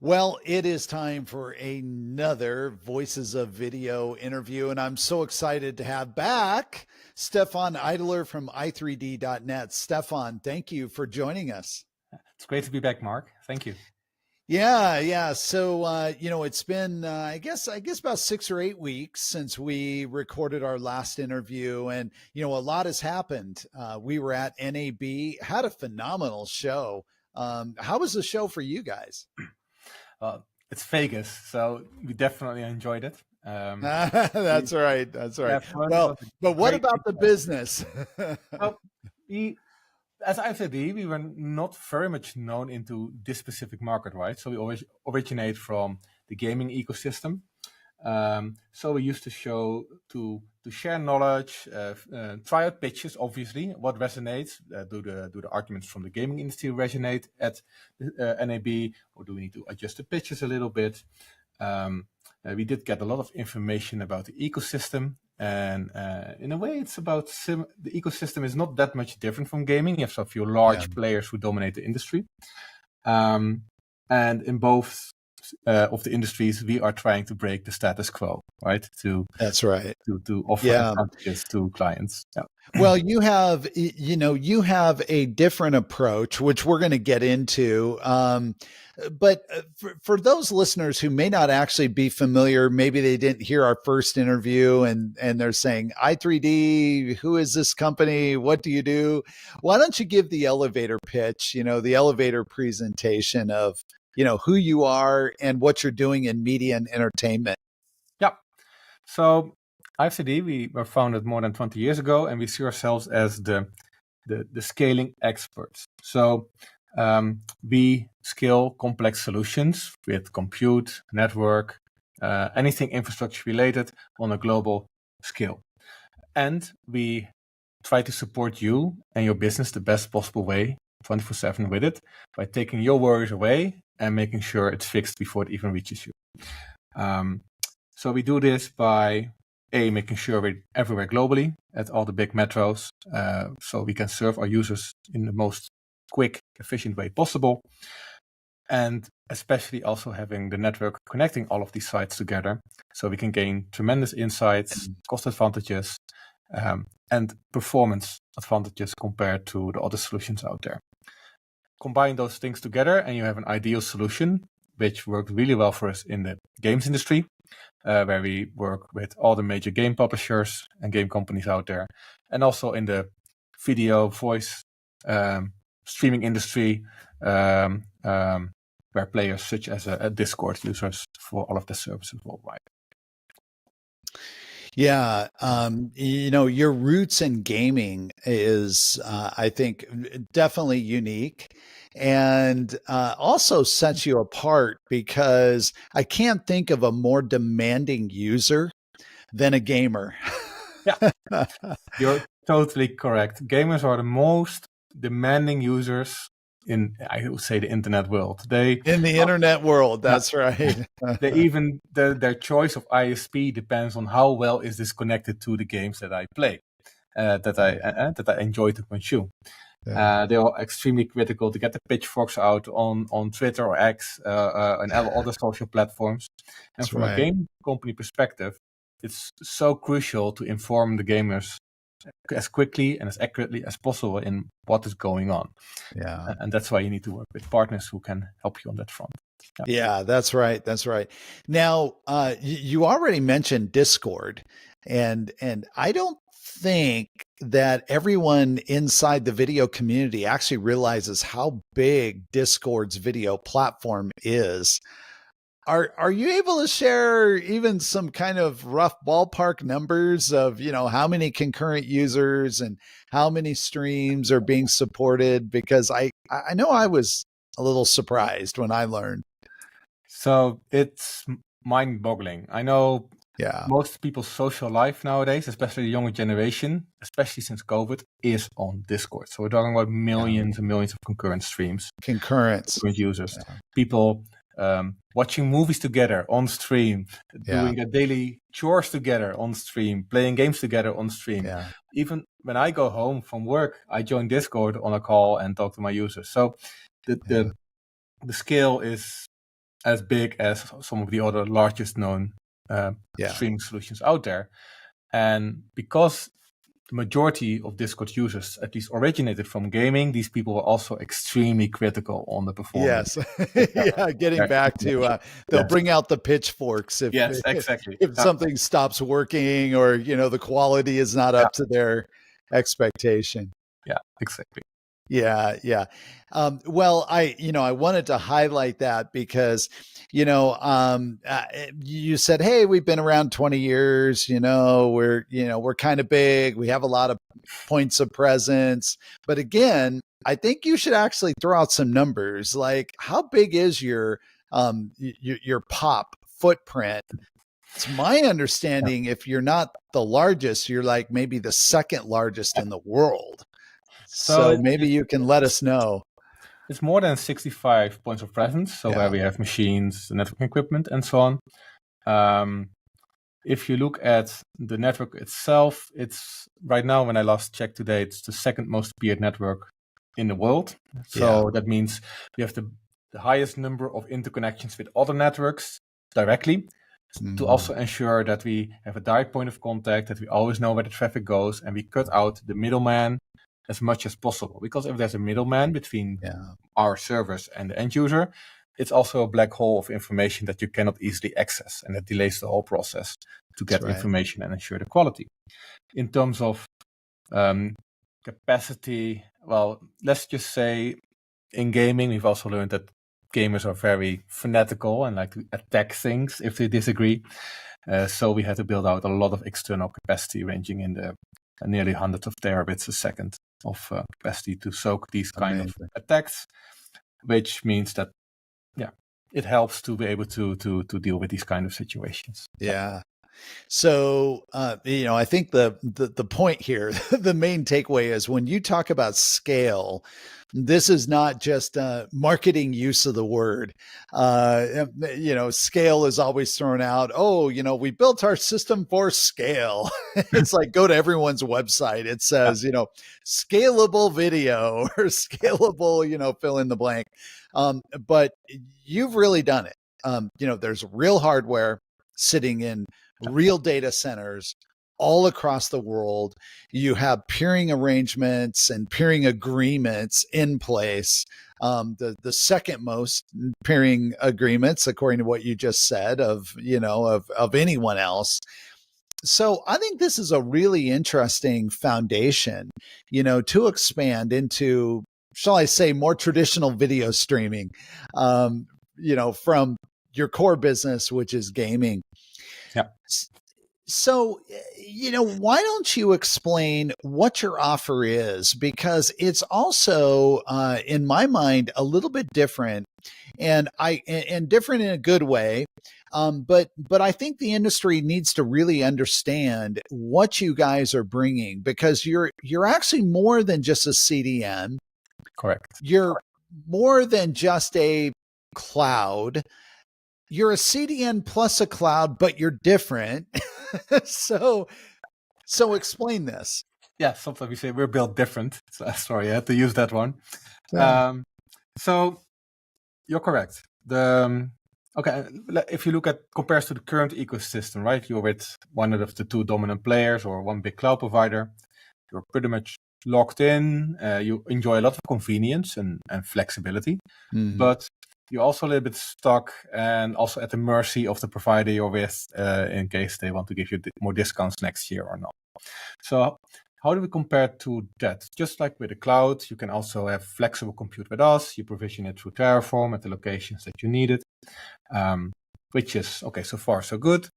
Well, it is time for another Voices of Video interview, and I'm so excited to have back Stefan Ideler from i3d.net. Stefan, thank you for joining us. It's great to be back, Mark. Thank you. Yeah. So, it's been, I guess about 6 or 8 weeks since we recorded our last interview, and a lot has happened. We were at NAB, had a phenomenal show. How was the show for you guys? It's Vegas, so we definitely enjoyed it. That's right. That's right. Yeah, fun. It Well, was a but what great about the feedback. business? Well, we, as IFD, we were not very much known into this specific market, right? So we always originate from the gaming ecosystem. So we used to show to share knowledge, try out pitches. Obviously, what resonates? Do the arguments from the gaming industry resonate at NAB, or do we need to adjust the pitches a little bit? We did get a lot of information about the ecosystem, and in a way, it's about the ecosystem is not that much different from gaming. You have a few large players who dominate the industry, and in both of the industries, we are trying to break the status quo, right? That's right. To offer Yeah. advantages to clients. Yeah. Well, you have a different approach, which we're going to get into. But for those listeners who may not actually be familiar, maybe they didn't hear our first interview and they're saying, i3D, who is this company? What do you do? Why don't you give the elevator pitch, the elevator presentation of, who you are and what you're doing in media and entertainment? Yeah. So IFCD, we were founded more than 20 years ago, and we see ourselves as the scaling experts. So we scale complex solutions with compute, network, anything infrastructure related on a global scale. And we try to support you and your business the best possible way, 24/7 with it, by taking your worries away and making sure it's fixed before it even reaches you. So we do this by making sure we're everywhere globally at all the big metros, so we can serve our users in the most quick, efficient way possible. And especially also having the network connecting all of these sites together, so we can gain tremendous insights, cost advantages, and performance advantages compared to the other solutions out there. Combine those things together and you have an ideal solution, which worked really well for us in the games industry, where we work with all the major game publishers and game companies out there, and also in the video, voice, streaming industry, where players such as Discord users for all of the services worldwide. Yeah. Your roots in gaming is, I think, definitely unique and also sets you apart because I can't think of a more demanding user than a gamer. Yeah, you're totally correct. Gamers are the most demanding users in, I would say, the internet world. In the internet world, that's right. Their choice of ISP depends on how well is this connected to the games that I play, that I enjoy to consume. Yeah. They are extremely critical to get the pitchforks out on Twitter or X and other social platforms. And from a game company perspective, it's so crucial to inform the gamers as quickly and as accurately as possible in what is going on. Yeah. And that's why you need to work with partners who can help you on that front. Yeah, that's right. That's right. Now, you already mentioned Discord, and I don't think that everyone inside the video community actually realizes how big Discord's video platform is. Are you able to share even some kind of rough ballpark numbers of, how many concurrent users and how many streams are being supported? Because I know I was a little surprised when I learned. So it's mind-boggling. I know most people's social life nowadays, especially the younger generation, especially since COVID, is on Discord. So we're talking about millions and millions of concurrent streams. Concurrent users. Yeah. People watching movies together on stream, doing their daily chores together on stream, playing games together on stream. Yeah. Even when I go home from work, I join Discord on a call and talk to my users. So the scale is as big as some of the other largest known streaming solutions out there. And because the majority of Discord users at least originated from gaming, these people were also extremely critical on the performance. Yes. Getting back to they'll bring out the pitchforks if exactly. if something stops working, or the quality is not up to their expectation. Yeah, exactly. Yeah. Well, I wanted to highlight that because, you said, hey, we've been around 20 years, we're kind of big. We have a lot of points of presence. But again, I think you should actually throw out some numbers. Like, how big is your pop footprint? It's my understanding, if you're not the largest, you're like maybe the second largest in the world. So maybe you can let us know. It's more than 65 points of presence. So where we have machines, networking equipment, and so on. If you look at the network itself, it's right now, when I last checked today, it's the second most peered network in the world. So that means we have the highest number of interconnections with other networks directly, to also ensure that we have a direct point of contact, that we always know where the traffic goes, and we cut out the middleman as much as possible. Because if there's a middleman between our servers and the end user, it's also a black hole of information that you cannot easily access, and it delays the whole process to get information and ensure the quality. In terms of capacity, well, let's just say in gaming, we've also learned that gamers are very fanatical and like to attack things if they disagree. So we had to build out a lot of external capacity, ranging in the nearly hundreds of terabits a second of capacity to soak these kind of attacks, which means that it helps to be able to deal with these kind of situations. So, I think the point here, the main takeaway is, when you talk about scale, this is not just marketing use of the word. Scale is always thrown out. Oh, we built our system for scale. It's like, go to everyone's website. It says, scalable video or scalable, fill in the blank. But you've really done it. There's real hardware sitting in real data centers all across the world. You have peering arrangements and peering agreements in place. The second most peering agreements, according to what you just said, of anyone else. So I think this is a really interesting foundation, to expand into, shall I say, more traditional video streaming, from your core business, which is gaming. So, why don't you explain what your offer is? Because it's also, in my mind, a little bit different, and different in a good way. But I think the industry needs to really understand what you guys are bringing, because you're actually more than just a CDN. Correct. You're more than just a cloud. You're a CDN plus a cloud, but you're different. So explain this. Yeah, sometimes we say we're built different. So, sorry, I had to use that one. So you're correct. If you look at compares to the current ecosystem, right? You're with one of the two dominant players or one big cloud provider. You're pretty much locked in. You enjoy a lot of convenience and flexibility, but you're also a little bit stuck and also at the mercy of the provider you're with, in case they want to give you more discounts next year or not. So how do we compare to that? Just like with the cloud, you can also have flexible compute with us. You provision it through Terraform at the locations that you need it, which is, okay, so far so good.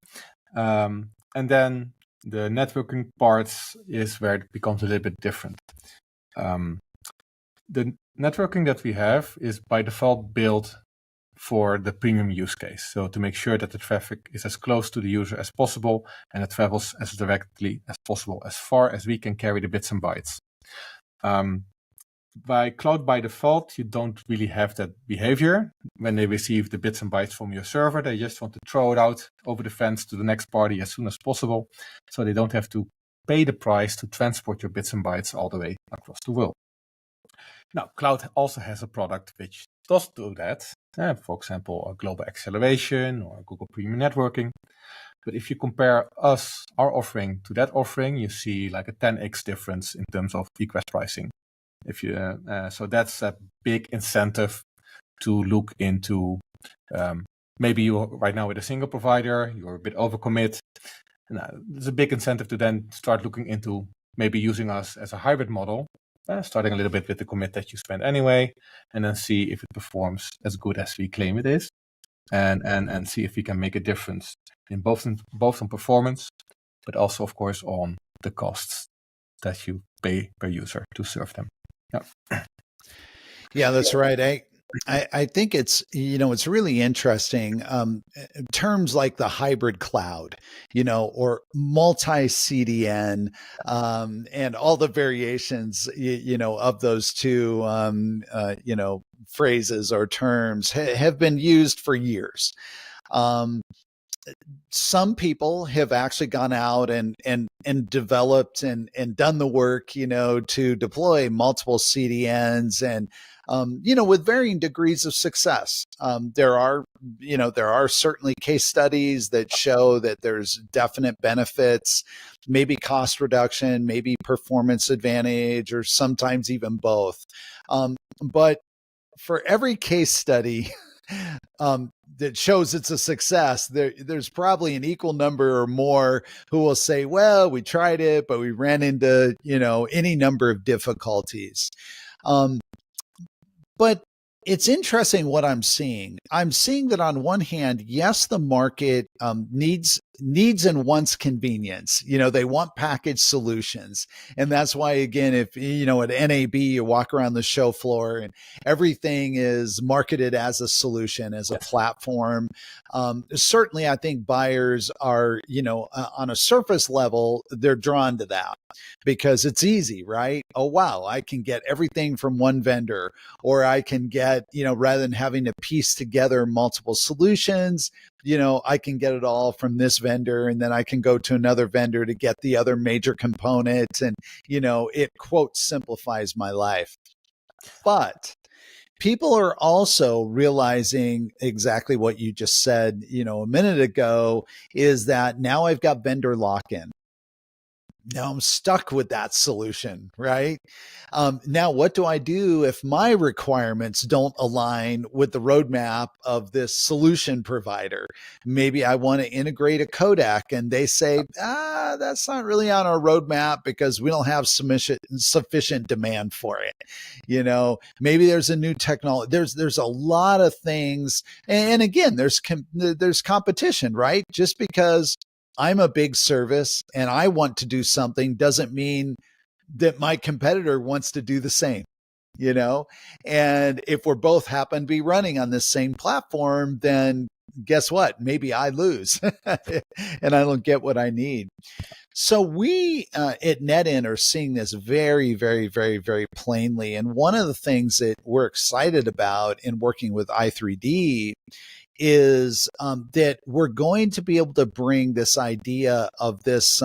And then the networking parts is where it becomes a little bit different. The networking that we have is by default built for the premium use case. So to make sure that the traffic is as close to the user as possible and it travels as directly as possible, as far as we can carry the bits and bytes. By cloud by default, you don't really have that behavior. When they receive the bits and bytes from your server, they just want to throw it out over the fence to the next party as soon as possible. So they don't have to pay the price to transport your bits and bytes all the way across the world. Now, cloud also has a product which does do that. For example, a global acceleration or Google Premium Networking. But if you compare our offering to that offering, you see like a 10x difference in terms of egress pricing. So that's a big incentive to look into. Maybe you right now with a single provider, you're a bit overcommit. There's a big incentive to then start looking into maybe using us as a hybrid model, starting a little bit with the commit that you spend anyway, and then see if it performs as good as we claim it is, and see if we can make a difference in both on performance, but also of course on the costs that you pay per user to serve them. Yeah, that's right. I think it's really interesting. Terms like the hybrid cloud, or multi CDN, and all the variations, of those two, phrases or terms have been used for years. Some people have actually gone out and developed and done the work, to deploy multiple CDNs and, with varying degrees of success. There are certainly case studies that show that there's definite benefits, maybe cost reduction, maybe performance advantage, or sometimes even both. But for every case study, that shows it's a success, there's probably an equal number or more who will say, well, we tried it, but we ran into, any number of difficulties. But it's interesting what I'm seeing. I'm seeing that on one hand, yes, the market needs and wants convenience. They want packaged solutions. And that's why, again, if, at NAB, you walk around the show floor and everything is marketed as a solution, as a platform. Certainly, I think buyers are, on a surface level, they're drawn to that because it's easy, right? Oh, wow, I can get everything from one vendor, or I can get, rather than having to piece together multiple solutions, I can get it all from this vendor, and then I can go to another vendor to get the other major components. And, it quote simplifies my life. But people are also realizing exactly what you just said, a minute ago, is that now I've got vendor lock-in. Now I'm stuck with that solution, right? Now, what do I do if my requirements don't align with the roadmap of this solution provider? Maybe I want to integrate a codec and they say, that's not really on our roadmap because we don't have sufficient demand for it. Maybe there's a new technology. There's a lot of things. And again, there's competition, right? Just because I'm a big service and I want to do something doesn't mean that my competitor wants to do the same, and if we're both happen to be running on this same platform, then guess what? Maybe I lose and I don't get what I need. So we at NETINT are seeing this very, very, very, very plainly. And one of the things that we're excited about in working with i3D is that we're going to be able to bring this idea of this,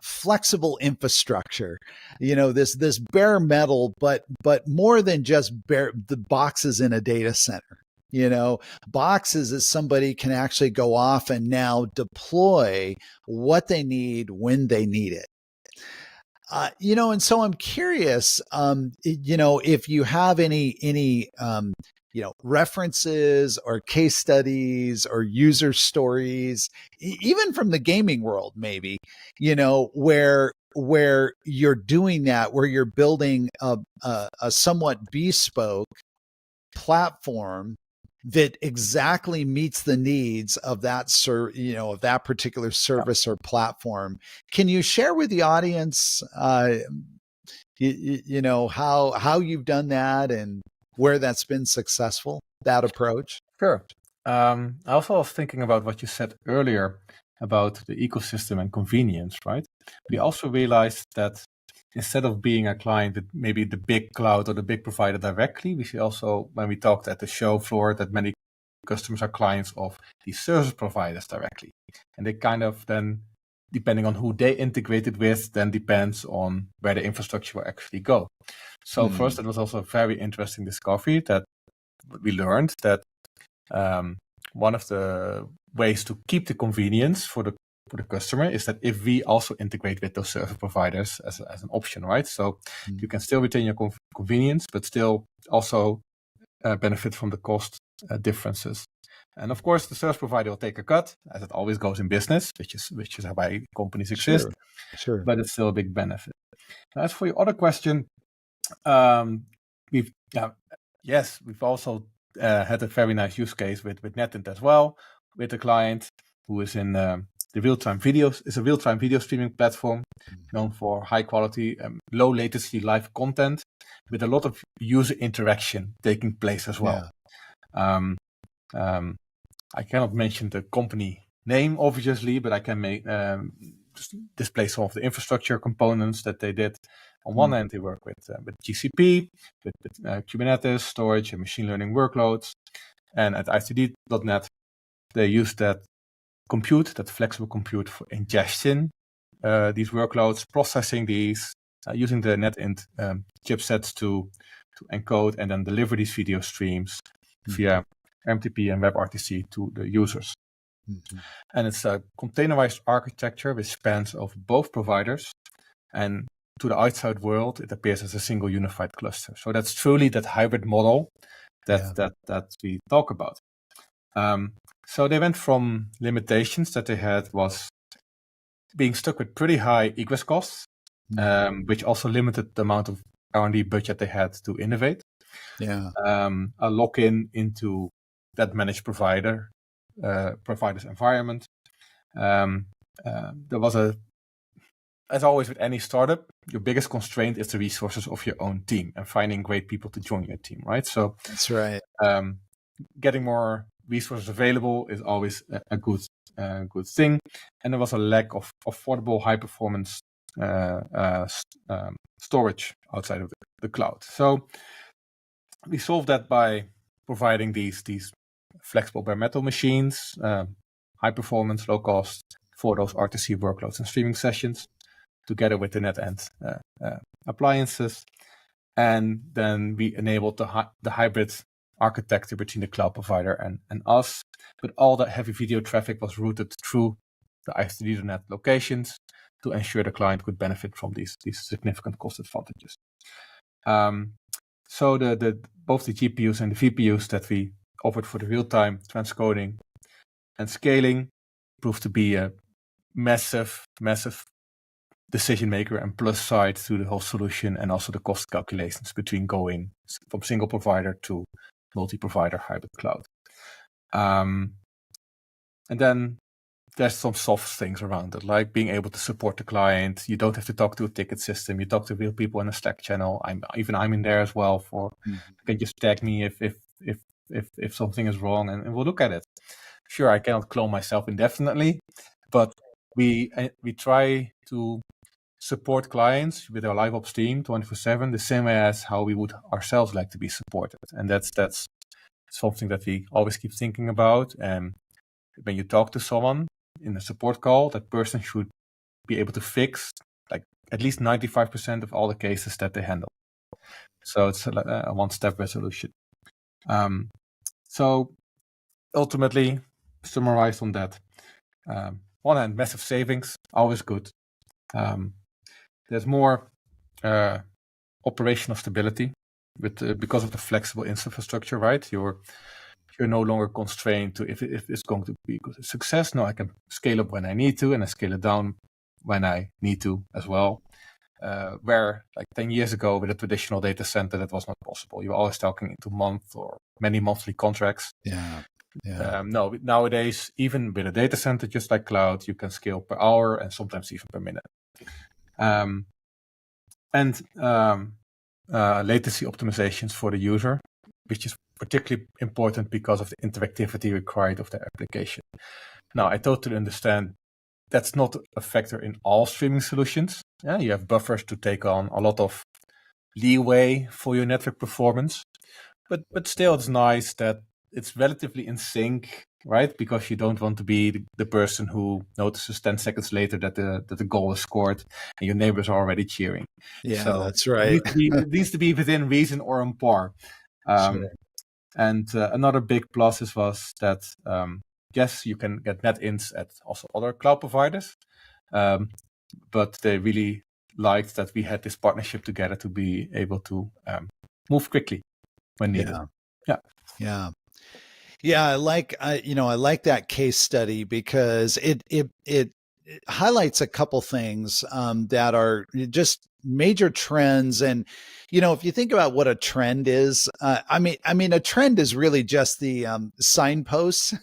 flexible infrastructure, this bare metal, but more than just the boxes in a data center. Boxes that somebody can actually go off and now deploy what they need when they need it. And so I'm curious, if you have any references or case studies or user stories, even from the gaming world, maybe, where you're doing that, where you're building a somewhat bespoke platform that exactly meets the needs of that of that particular service or platform. Can you share with the audience, how you've done that and where that's been successful, that approach? Sure. I also was thinking about what you said earlier about the ecosystem and convenience, right? We also realized that instead of being a client with maybe the big cloud or the big provider directly, we see also, when we talked at the show floor, that many customers are clients of these service providers directly. And they kind of then depending on who they integrated with, then depends on where the infrastructure will actually go. So first, it was also a very interesting discovery that we learned that one of the ways to keep the convenience for the customer is that if we also integrate with those service providers as an option, right? So you can still retain your convenience, but still also benefit from the cost differences. And of course, the service provider will take a cut, as it always goes in business, which is why companies exist. Sure. But it's still a big benefit. As for your other question, we've also had a very nice use case with NETINT as well, with a client who is in the real-time videos. It's a real-time video streaming platform known for high quality, low latency live content with a lot of user interaction taking place as well. Yeah. I cannot mention the company name, obviously, but I can display some of the infrastructure components that they did. On one hand, they work with GCP, with Kubernetes, storage, and machine learning workloads. And at ICD.net, they use that flexible compute for ingestion, these workloads, processing these, using the NetInt chipsets to encode and then deliver these video streams via MTP and WebRTC to the users. And it's a containerized architecture which spans over both providers, and to the outside world, it appears as a single unified cluster. So that's truly that hybrid model that we talk about. So they went from limitations that they had was being stuck with pretty high egress costs, which also limited the amount of R&D budget they had to innovate. A lock-in into that managed provider's environment. There was as always with any startup, your biggest constraint is the resources of your own team and finding great people to join your team, right? So that's right. Getting more resources available is always a good thing. And there was a lack of affordable, high performance storage outside of the cloud. So we solved that by providing these flexible bare metal machines, high performance, low cost for those RTC workloads and streaming sessions, together with the NetInt appliances. And then we enabled the hybrid architecture between the cloud provider and us. But all that heavy video traffic was routed through the ICD.net locations to ensure the client could benefit from these significant cost advantages. So both the GPUs and the VPUs that we offered for the real-time transcoding and scaling proved to be a massive decision maker and plus side to the whole solution, and also the cost calculations between going from single provider to multi-provider hybrid cloud. And then there's some soft things around it, like being able to support the client. You don't have to talk to a ticket system. You talk to real people in a Slack channel. I'm in there as well. You can just tag me if something is wrong, and we'll look at it. Sure, I cannot clone myself indefinitely, but we try to support clients with our live ops team 24/7, the same way as how we would ourselves like to be supported. And that's something that we always keep thinking about. And when you talk to someone in a support call, that person should be able to fix like at least 95% of all the cases that they handle. So it's a one-step resolution. So ultimately, summarized on that, one hand, massive savings, always good. There's more operational stability because of the flexible infrastructure, right? You're no longer constrained to if it's going to be a success. No, I can scale up when I need to, and I scale it down when I need to as well. Where like 10 years ago with a traditional data center, that was not possible. You were always talking into month or many monthly contracts. No, nowadays, even with a data center, just like cloud, you can scale per hour and sometimes even per minute. Latency optimizations for the user, which is particularly important because of the interactivity required of the application. Now, I totally understand that's not a factor in all streaming solutions. Yeah, you have buffers to take on a lot of leeway for your network performance, but still, it's nice that it's relatively in sync right? Because you don't want to be the person who notices 10 seconds later that the goal is scored and your neighbors are already cheering. Yeah, So that's right. it needs to be within reason or on par. Sure. And another big plus was that, yes, you can get NetInts at also other cloud providers, but they really liked that we had this partnership together to be able to move quickly when needed. Yeah. I like that case study because it highlights a couple things that are just major trends. And if you think about what a trend is, I mean, a trend is really just the signposts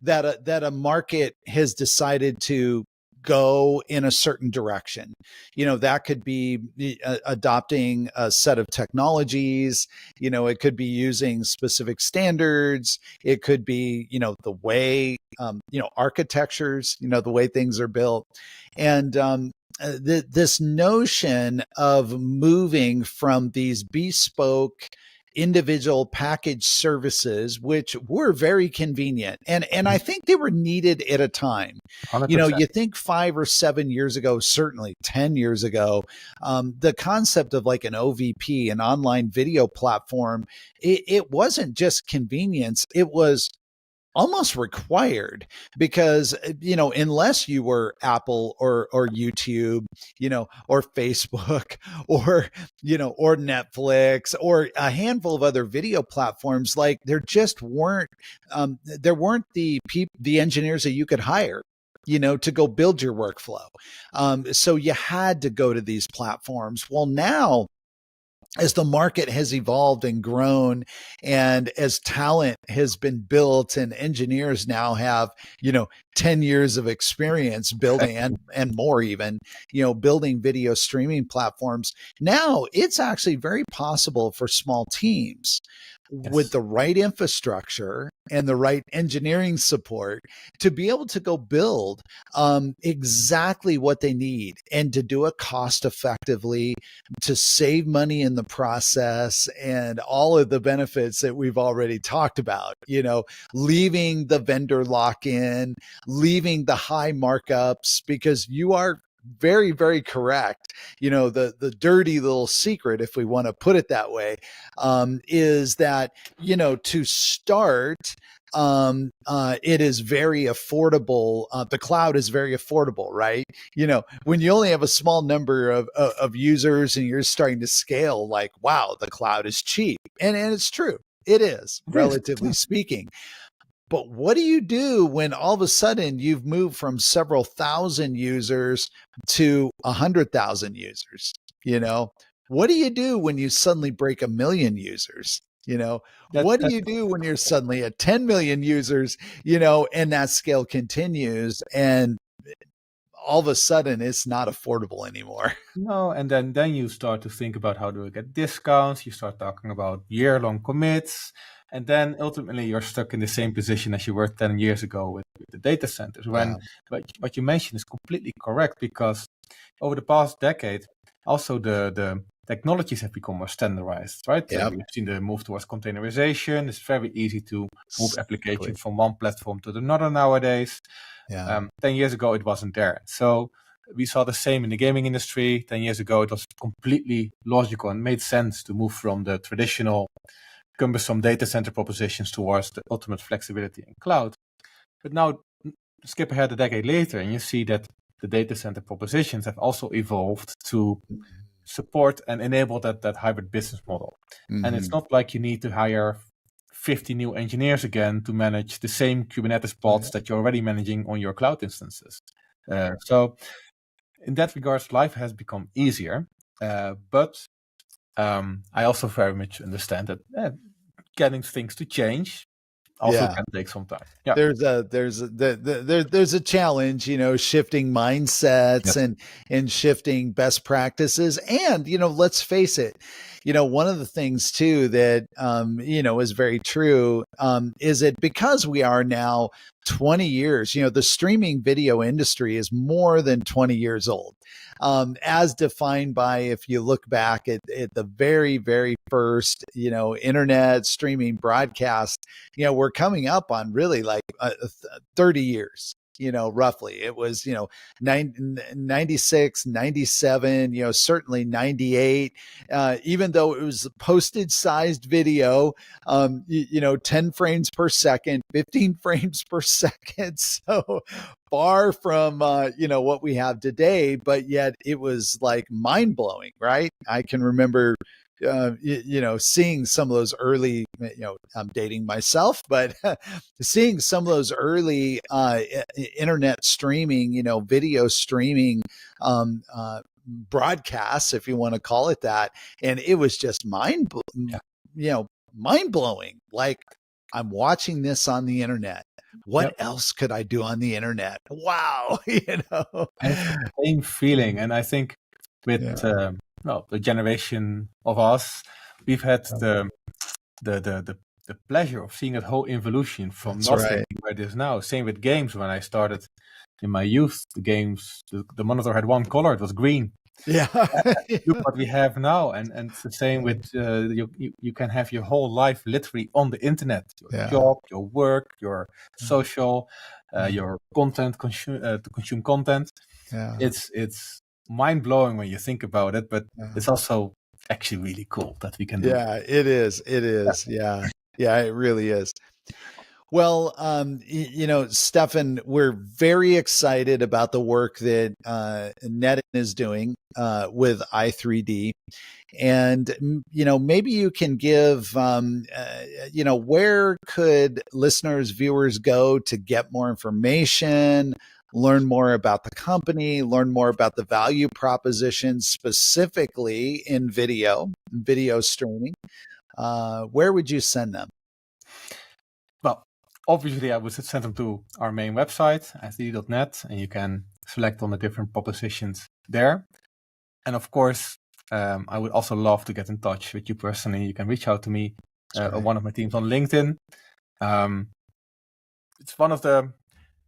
that a market has decided to go in a certain direction. That could be adopting a set of technologies. It could be using specific standards. It could be, the way, architectures, the way things are built. And this notion of moving from these bespoke individual package services, which were very convenient. And I think they were needed at a time. 100%. You think 5 or 7 years ago, certainly 10 years ago, the concept of like an OVP, an online video platform, it wasn't just convenience. It was almost required because unless you were Apple or YouTube, or Facebook or or Netflix or a handful of other video platforms, like there weren't the engineers that you could hire to go build your workflow. So you had to go to these platforms. Well, now, as the market has evolved and grown, and as talent has been built, and engineers now have 10 years of experience building and more, even building video streaming platforms, now it's actually very possible for small teams with the right infrastructure and the right engineering support to be able to go build exactly what they need, and to do it cost effectively, to save money in the process, and all of the benefits that we've already talked about, leaving the vendor lock-in, leaving the high markups, because you are very, very correct. The dirty little secret, if we want to put it that way, is that, to start, it is very affordable. The cloud is very affordable, right? When you only have a small number of users and you're starting to scale, like, wow, the cloud is cheap. And it's true. It is, relatively speaking. But what do you do when all of a sudden you've moved from several thousand users to 100,000 users? What do you do when you suddenly break 1 million users? What do you do when you're suddenly at 10 million users, and that scale continues, and all of a sudden it's not affordable anymore? No, and then you start to think about how do I get discounts. You start talking about year-long commits, and then ultimately you're stuck in the same position as you were 10 years ago with the data centers. But what you mentioned is completely correct, because over the past decade, also the technologies have become more standardized, right? Yep. We've seen the move towards containerization. It's very easy to move applications from one platform to another nowadays. 10 years ago, it wasn't there. So we saw the same in the gaming industry. 10 years ago, it was completely logical and made sense to move from the traditional cumbersome data center propositions towards the ultimate flexibility in cloud. But now, skip ahead a decade later, and you see that the data center propositions have also evolved to support and enable that hybrid business model. And it's not like you need to hire 50 new engineers again to manage the same Kubernetes pods that you're already managing on your cloud instances. So in that regards, life has become easier. But I also very much understand that getting things to change also can take some time. Yeah. There's a challenge, shifting mindsets and shifting best practices. And, let's face it, one of the things too that, is very true, is that because we are now 20 years, the streaming video industry is more than 20 years old. As defined by, if you look back at the very, very first, internet streaming broadcast, we're coming up on really like 30 years. Roughly. It was, 96, 97, certainly 98, even though it was postage sized video, 10 frames per second, 15 frames per second. So far from, what we have today, but yet it was like mind blowing, right? I can remember seeing some of those early, I'm dating myself, but seeing some of those early internet streaming, video streaming broadcasts, if you want to call it that, and it was just mind blowing. Like, I'm watching this on the internet. What else could I do on the internet? Wow, I have the same feeling, and I think with the generation of us, we've had the pleasure of seeing that whole evolution from nothing to where it is now. Same with games. When I started in my youth, the games, the monitor had one color, it was green. Yeah. Look what we have now, and it's the same with you can have your whole life literally on the internet, your job, your work, your social, your content, to consume content. It's mind blowing when you think about it, but it's also actually really cool that we can do. Yeah, it is. It is. Yeah, it really is. Well, Stefan, we're very excited about the work that NETINT is doing with i3D. And, maybe you can give, where could listeners, viewers go to get more information, learn more about the company, learn more about the value proposition specifically in video streaming? Where would you send them? Well, obviously, I would send them to our main website, i3d.net, and you can select on the different propositions there. And of course, I would also love to get in touch with you personally. You can reach out to me or one of my teams on LinkedIn. It's one of the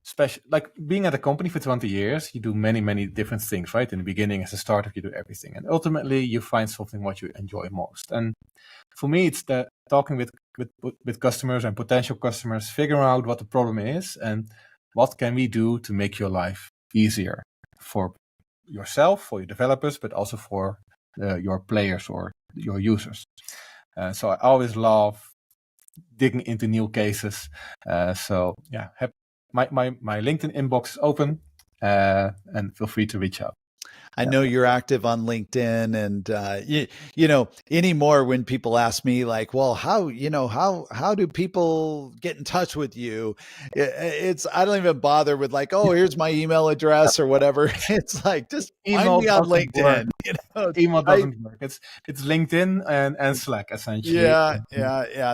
special, like being at a company for 20 years, you do many, many different things, right? In the beginning, as a startup, you do everything. And ultimately, you find something what you enjoy most. And for me, it's the talking with customers and potential customers, figuring out what the problem is and what can we do to make your life easier for yourself, for your developers, but also for your players or your users. So I always love digging into new cases. My LinkedIn inbox is open, and feel free to reach out. I know you're active on LinkedIn, and anymore when people ask me like, well, how do people get in touch with you? I don't even bother with like, oh, here's my email address or whatever. It's like, just find me on LinkedIn. Email doesn't work. It's LinkedIn and Slack essentially. Yeah.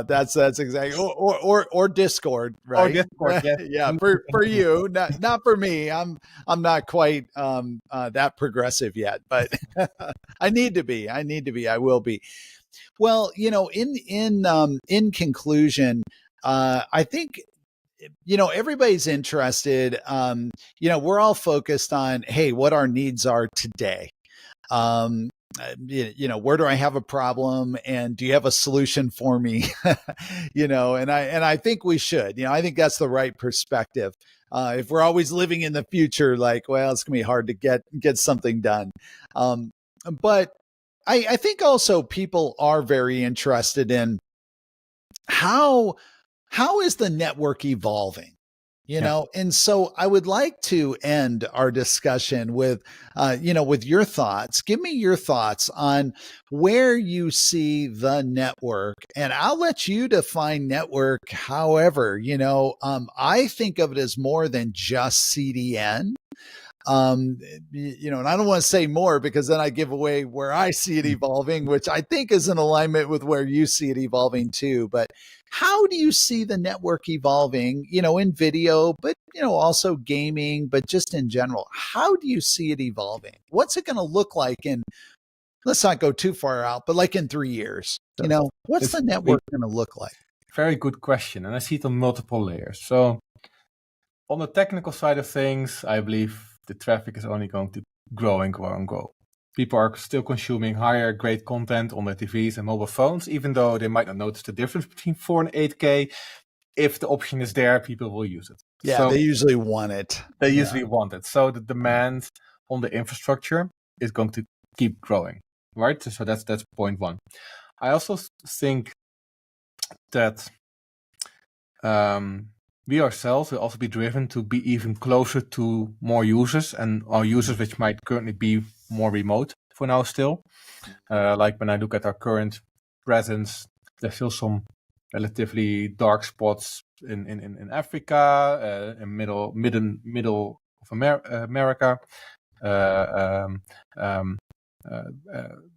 That's exactly, or Discord, right? Or Discord, yeah. For you, not for me. I'm not quite that progressive yet, but I need to be. I will be. Well, in conclusion, I think, everybody's interested. We're all focused on, hey, what our needs are today. Where do I have a problem, and do you have a solution for me? And I think we should. I think that's the right perspective. If we're always living in the future, like, well, it's gonna be hard to get something done. But I think also people are very interested in how is the network evolving? And so I would like to end our discussion with your thoughts. Give me your thoughts on where you see the network, and I'll let you define network. However, I think of it as more than just CDN. And I don't want to say more because then I give away where I see it evolving, which I think is in alignment with where you see it evolving too. But how do you see the network evolving, in video, but, also gaming, but just in general? How do you see it evolving? What's it going to look like in let's not go too far out, but like in 3 years, what's It's the network going to look like? very good question, and I see it on multiple layers. So on the technical side of things, I believe the traffic is only going to grow and grow and grow. People are still consuming higher grade content on their TVs and mobile phones, even though they might not notice the difference between 4 and 8K. If the option is there, people will use it. Yeah, so they usually want it. They usually want it. So the demand on the infrastructure is going to keep growing, right? So that's point one. I also think that we ourselves will also be driven to be even closer to more users, and our users which might currently be more remote for now still. Like when I look at our current presence, there's still some relatively dark spots in Africa, in middle of America,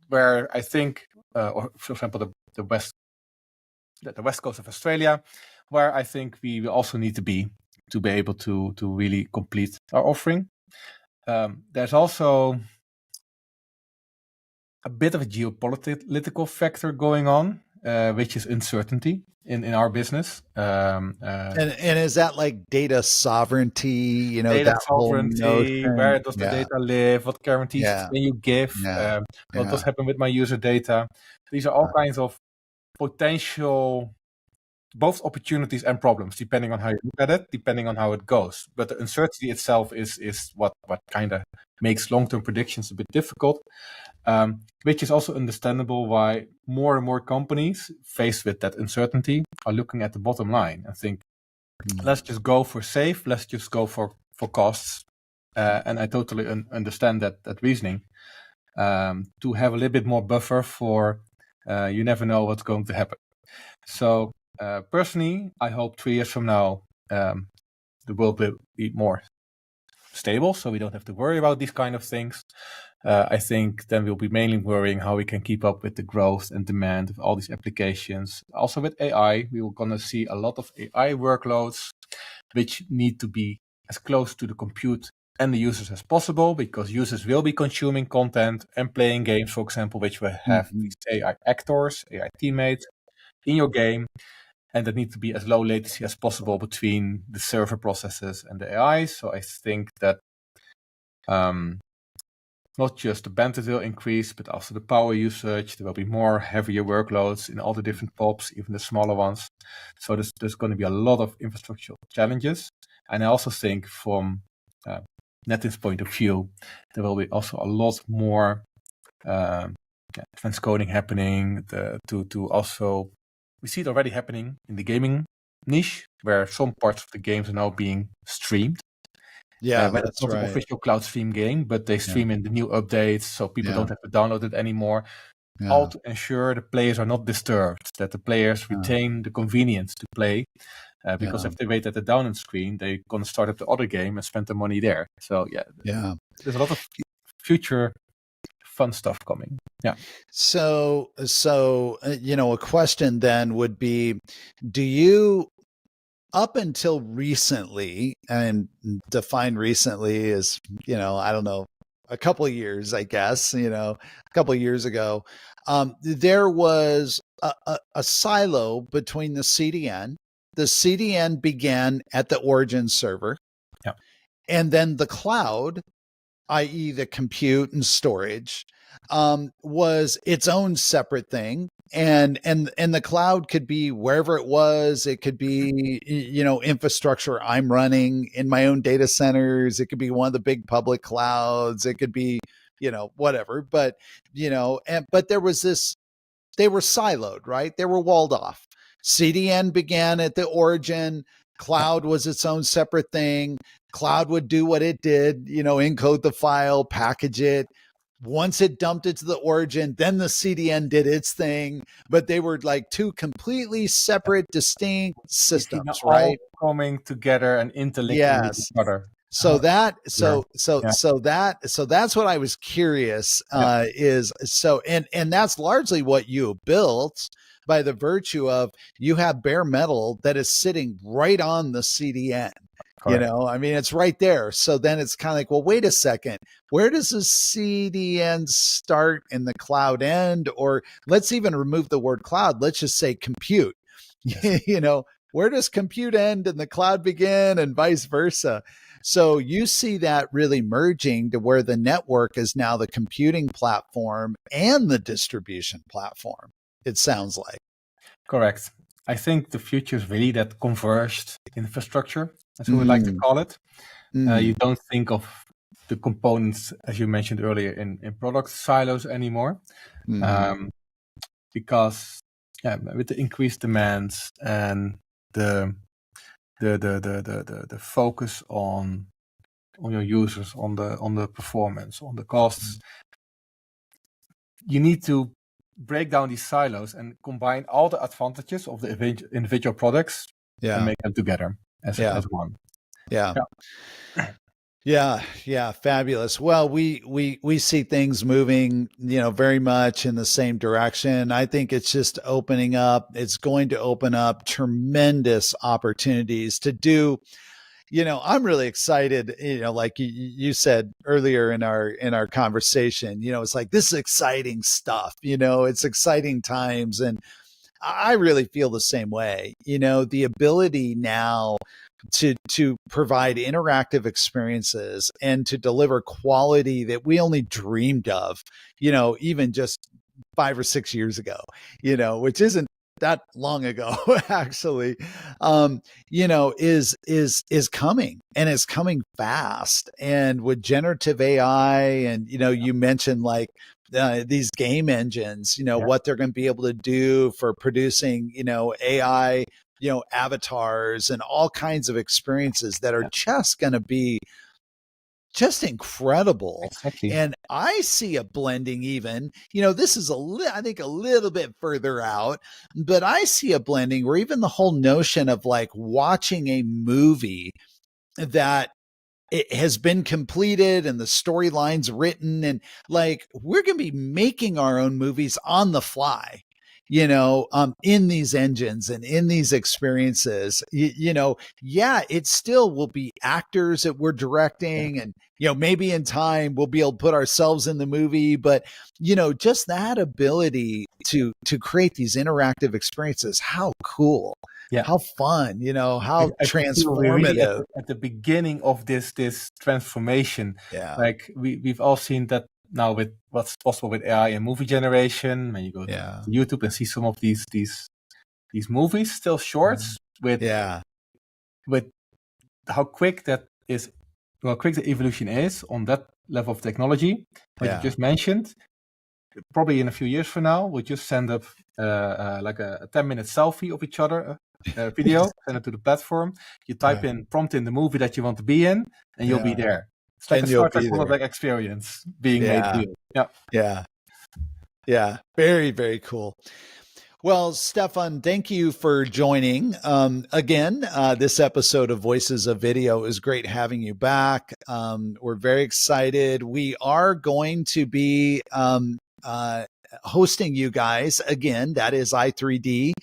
where I think, or for example, the west coast of Australia, where I think we will also need to be able to really complete our offering. There's also a bit of a geopolitical factor going on, which is uncertainty in our business. And is that like data sovereignty? Data that sovereignty, whole notion? where does the data live? What guarantees can you give? What does happen with my user data? These are all kinds of potential, both opportunities and problems, depending on how you look at it, depending on how it goes. But the uncertainty itself is what kind of makes long-term predictions a bit difficult, which is also understandable why more and more companies faced with that uncertainty are looking at the bottom line and think, let's just go for safe, let's just go for costs. And I totally understand that reasoning, to have a little bit more buffer for you never know what's going to happen. So personally, I hope 3 years from now, the world will be more stable, so we don't have to worry about these kind of things. I think then we'll be mainly worrying how we can keep up with the growth and demand of all these applications. Also with AI, we are going to see a lot of AI workloads, which need to be as close to the compute and the users as possible, because users will be consuming content and playing games, for example, which will have these AI actors, AI teammates in your game, and that need to be as low latency as possible between the server processes and the AI. So I think that not just the bandwidth will increase, but also the power usage. There will be more heavier workloads in all the different POPs, even the smaller ones. So there's going to be a lot of infrastructural challenges. And I also think from NETINT's point of view, there will be also a lot more transcoding happening. To also, we see it already happening in the gaming niche, where some parts of the games are now being streamed. Yeah, but that's it's not right. an official cloud stream game, but they stream in the new updates, so people don't have to download it anymore. All to ensure the players are not disturbed, that the players retain the convenience to play. Because if they wait at the download screen, they're going to start up the other game and spend the money there. So there's a lot of future fun stuff coming. Yeah. So a question then would be, do you, up until recently, and define recently as, I don't know, a couple of years, I guess, a couple of years ago, there was a silo between the CDN. The CDN began at the origin server. Yeah. And then the cloud, i.e. the compute and storage, was its own separate thing. And the cloud could be wherever it was. It could be, infrastructure I'm running in my own data centers. It could be one of the big public clouds. It could be, whatever. But, but there was this, they were siloed, right? They were walled off. CDN began at the origin. Cloud was its own separate thing. Cloud would do what it did, encode the file, package it. Once it dumped it to the origin, then the CDN did its thing, but they were like two completely separate, distinct systems, right? All coming together and interlinking with each other. So that's what I was curious is. So, and that's largely what you built by the virtue of you have bare metal that is sitting right on the CDN. Correct. I mean, it's right there. So then it's kind of like, well, wait a second, where does the CDN start and the cloud end? Or let's even remove the word cloud. Let's just say compute. Yes. Where does compute end and the cloud begin, and vice versa? So you see that really merging to where the network is now the computing platform and the distribution platform, it sounds like. Correct. I think the future is really that converged infrastructure, as we would like to call it. You don't think of the components, as you mentioned earlier, in product silos anymore, because with the increased demands and the focus on your users, on the performance, on the costs, you need to break down these silos and combine all the advantages of the individual products and make them together as one. Yeah, fabulous. Well, we see things moving, very much in the same direction. I think it's just opening up. It's going to open up tremendous opportunities to do. I'm really excited, like you said earlier in our conversation, it's like, this is exciting stuff, it's exciting times. And I really feel the same way, the ability now to provide interactive experiences and to deliver quality that we only dreamed of, even just 5 or 6 years ago, which isn't that long ago, actually, is coming, and it's coming fast. And with generative AI, and, you mentioned like these game engines, what they're going to be able to do for producing, AI, avatars and all kinds of experiences that are just going to be just incredible. Exactly. And I see a blending even, this is I think a little bit further out, but I see a blending where even the whole notion of like watching a movie that it has been completed and the storyline's written, and like, we're going to be making our own movies on the fly, in these engines and in these experiences, it still will be actors that we're directing, and, maybe in time we'll be able to put ourselves in the movie, but, just that ability to create these interactive experiences, how cool. How fun, how transformative. Really at the beginning of this transformation. Like we've all seen that now with what's possible with AI and movie generation. When you go to YouTube and see some of these movies, still shorts, with how quick that is, how quick the evolution is on that level of technology. What you just mentioned, probably in a few years from now, we'll just send up like a 10-minute selfie of each other. Video, send it to the platform. You type in, prompt in the movie that you want to be in, and you'll be there. It's like a Star Trek holodeck experience being made real. Yeah. Very, very cool. Well, Stefan, thank you for joining. Again, this episode of Voices of Video is great having you back. We're very excited. We are going to be hosting you guys again. That is I3D.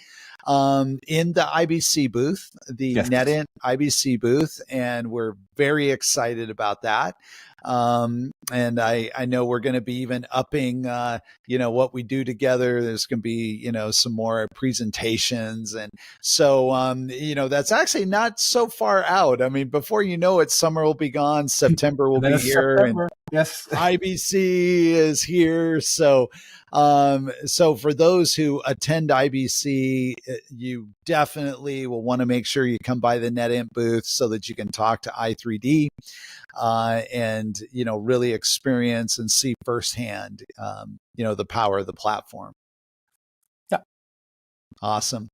In the IBC booth, the NETINT IBC booth, and we're very excited about that. And I know we're going to be even upping, what we do together. There's going to be, some more presentations. And so, that's actually not so far out. I mean, before you know it, summer will be gone. September will be here. September. Yes. IBC is here. So for those who attend IBC, you definitely will want to make sure you come by the NETINT booth so that you can talk to I3D, and, really experience and see firsthand, the power of the platform. Yeah. Awesome.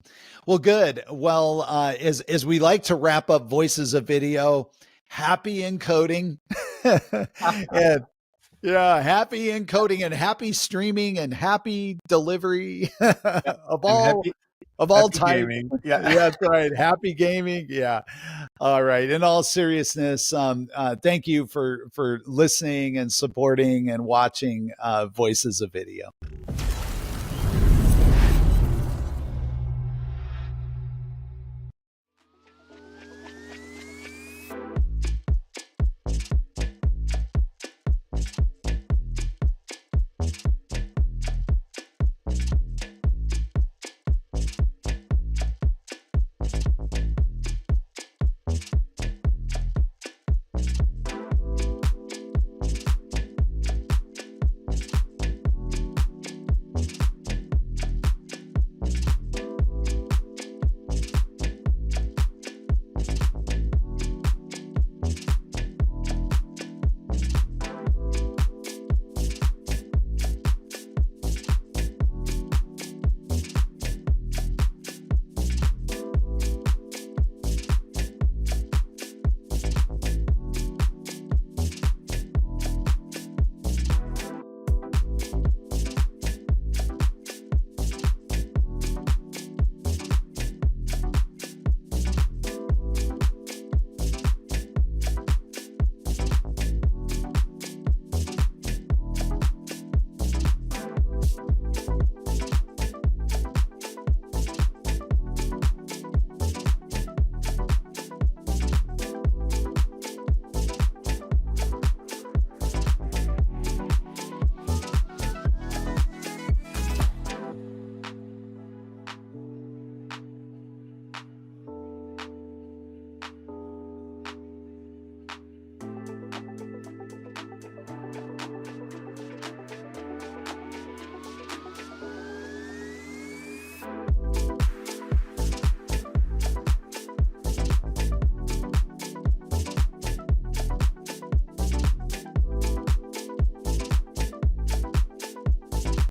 Well, good. Well, as we like to wrap up Voices of Video, happy encoding. And happy encoding and happy streaming and happy delivery of all time. That's right. Happy gaming. Yeah. All right. In all seriousness, thank you for listening and supporting and watching Voices of Video.